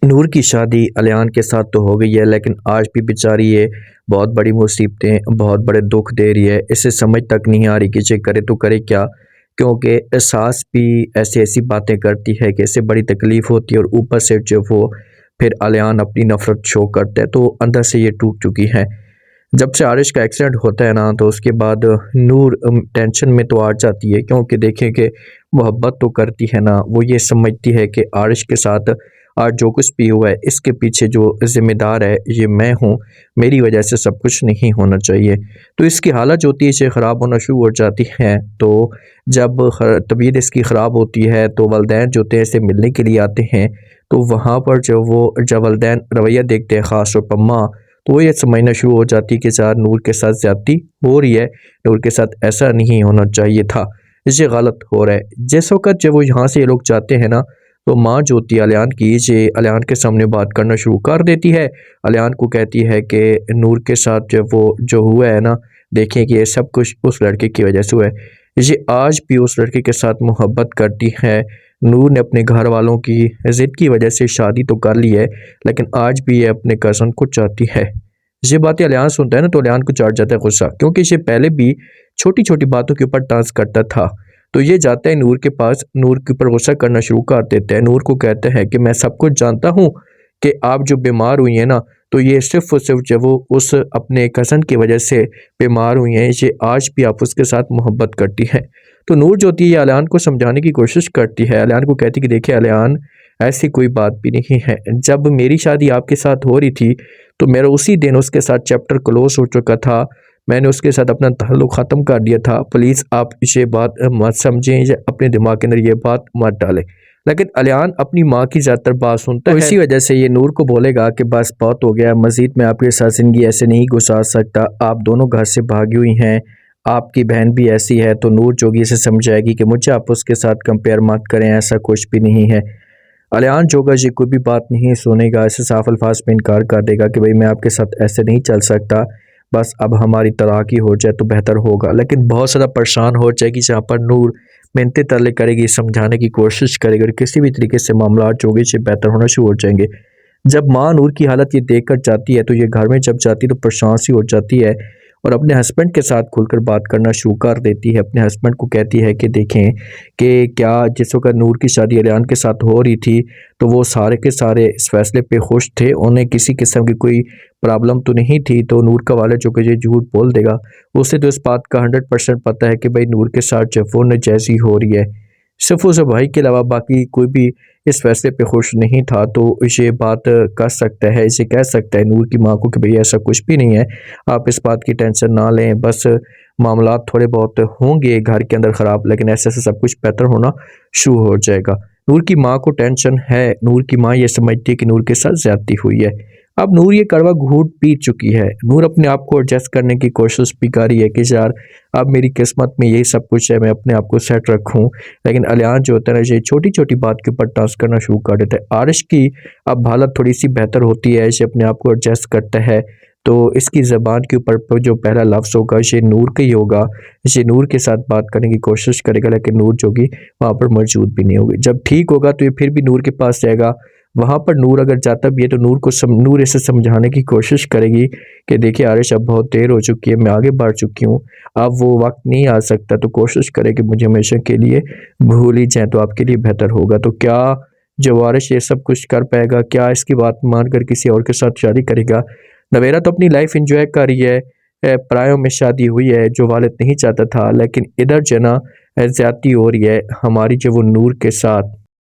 नूर की शादी अलियान के साथ तो हो गई है, लेकिन आज भी बेचारी ये बहुत बड़ी मुसीबतें, बहुत बड़े दुख दे रही है। इसे समझ तक नहीं आ रही कि ये करे तो करे क्या, क्योंकि सास भी ऐसी ऐसी बातें करती है कि इससे बड़ी तकलीफ़ होती है और ऊपर से जो वो फिर अलियान अपनी नफ़रत शो करता है, तो अंदर से ये टूट चुकी है। जब से आरिश का एक्सीडेंट होता है ना, तो उसके बाद नूर टेंशन में तो आ जाती है, क्योंकि देखें कि मोहब्बत तो करती है ना, वो ये समझती है कि आरिश के साथ आज जो कुछ भी हुआ है इसके पीछे जो ज़िम्मेदार है ये मैं हूँ, मेरी वजह से सब कुछ नहीं होना चाहिए। तो इसकी हालत जो होती है इसे ख़राब होना शुरू हो जाती है। तो जब तबीयत इसकी ख़राब होती है तो वालिदैन जो होते हैं इसे मिलने के लिए आते हैं। तो वहाँ पर जब वालिदैन रवैया देखते हैं, ख़ास तौर पर माँ, तो वो ये समझना शुरू हो जाती है कि यार नूर के साथ ज़्यादती हो रही है, नूर के साथ ऐसा नहीं होना चाहिए था, ये गलत हो रहा है। जिस वक़्त जब वो यहाँ से ये लोग जाते हैं ना, तो माँ जो होती है अलियान की, ये अलियान के सामने बात करना शुरू कर देती है। अलियान को कहती है कि नूर के साथ जब वो जो हुआ है ना, देखें कि ये सब कुछ उस लड़के की वजह से हुआ है। ये आज भी उस लड़के के साथ मोहब्बत करती है। नूर ने अपने घर वालों की ज़िद की वजह से शादी तो कर ली है, लेकिन आज भी ये अपने कज़न को चाहती है। ये बातें अलियान सुनता है ना, तो अलियान को चढ़ जाता है गुस्सा, क्योंकि ये पहले भी छोटी-छोटी बातों के ऊपर डांस करता था। तो ये जाता है नूर के पास, नूर के ऊपर गुस्सा करना शुरू कर देता है। नूर को कहता है कि मैं सब कुछ जानता हूँ कि आप जो बीमार हुई हैं ना, तो ये सिर्फ़ और सिर्फ़ जब वो उस अपने कज़न की वजह से बीमार हुई हैं, ये आज भी आप उसके साथ मोहब्बत करती हैं। तो नूर जो होती है ये अलियान को समझाने की कोशिश करती है। अलियान को कहती है कि देखिए अलियान, ऐसी कोई बात भी नहीं है। जब मेरी शादी आपके साथ हो रही थी, तो मेरा उसी दिन उसके साथ चैप्टर क्लोज़ हो चुका था। मैंने उसके साथ अपना ताल्लुक़ ख़त्म कर दिया था। प्लीज़ आप ये बात मत समझें या अपने दिमाग के अंदर ये बात मत डालें। लेकिन अलियान अपनी माँ की ज़्यादातर बात सुनता है। तो इसी वजह से ये नूर को बोलेगा कि बस बहुत हो गया, मज़ीद मैं आपके साथ ज़िंदगी ऐसे नहीं गुज़ार सकता। आप दोनों घर से भागी हुई हैं, आपकी बहन भी ऐसी है। तो नूर जो होगी इसे समझाएगी कि मुझे आप उसके साथ कंपेयर मत करें, ऐसा कुछ भी नहीं है। अलियान जो होगा ये कोई भी बात नहीं सुनेगा, ऐसे साफ अल्फाज में इनकार कर देगा कि भाई मैं आपके साथ ऐसे नहीं चल सकता, बस अब हमारी तलाक़ ही हो जाए तो बेहतर होगा। लेकिन बहुत ज़्यादा परेशान हो जाएगी, जहाँ पर नूर मिन्नतें तरले करेगी, समझाने की कोशिश करेगी और किसी भी तरीके से मामलात जो होंगे ये बेहतर होना शुरू हो जाएंगे। जब माँ नूर की हालत ये देख कर जाती है, तो ये घर में जब जाती है तो परेशान सी हो जाती है और अपने हस्बैंड के साथ खुलकर बात करना शुरू कर देती है। अपने हस्बैंड को कहती है कि देखें कि क्या जिस वक़्त नूर की शादी अलियान के साथ हो रही थी, तो वो सारे के सारे इस फ़ैसले पे खुश थे, उन्हें किसी किस्म की कोई प्रॉब्लम तो नहीं थी। तो नूर का वालिद जो कि ये झूठ बोल देगा, उसे तो इस बात का 100% पता है कि भाई नूर के साथ जो वो नाजायज़ी हो रही है। सिर्फ़ उस भाई के अलावा बाकी कोई भी इस फैसले पे खुश नहीं था। तो ये बात कर सकता है, इसे कह सकता है नूर की माँ को कि भई ऐसा कुछ भी नहीं है, आप इस बात की टेंशन ना लें, बस मामलात थोड़े बहुत होंगे घर के अंदर ख़राब, लेकिन ऐसे-ऐसे सब कुछ बेहतर होना शुरू हो जाएगा। नूर की माँ को टेंशन है, नूर की माँ ये समझती है कि नूर के साथ ज़्यादती हुई है। अब नूर ये कड़वा घूँट पी चुकी है। नूर अपने आप को एडजस्ट करने की कोशिश भी कर रही है कि यार अब मेरी किस्मत में यही सब कुछ है, मैं अपने आप को सेट रखूँ। लेकिन अलियान जो होता है ना, ये छोटी-छोटी बात के ऊपर टास्क करना शुरू कर देता है। आरिश की अब हालत थोड़ी-सी बेहतर होती है, ये अपने आप को एडजस्ट करता है। तो इसकी ज़बान के ऊपर जो पहला लफ्ज़ होगा ये नूर का ही होगा। ये नूर के साथ बात करने की कोशिश करेगा, लेकिन नूर जो होगी वहाँ पर मौजूद भी नहीं होगी। जब ठीक होगा तो ये फिर भी नूर के पास जाएगा। वहाँ पर नूर अगर जाता भी है तो नूर इसे समझाने की कोशिश करेगी कि देखिए आरिश, अब बहुत देर हो चुकी है, मैं आगे बढ़ चुकी हूँ, अब वो वक़्त नहीं आ सकता, तो कोशिश करें कि मुझे हमेशा के लिए भूल ही जाएँ तो आपके लिए बेहतर होगा। तो क्या जो वारिस ये सब कुछ कर पाएगा? क्या इसकी बात मानकर किसी और के साथ शादी करेगा? नवेरा तो अपनी लाइफ़ एन्जॉय कर रही है, परायों में शादी हुई है जो वालिद नहीं चाहता था, लेकिन इधर जो है ना ज़्यादती हो रही है हमारी जो वो नूर के साथ।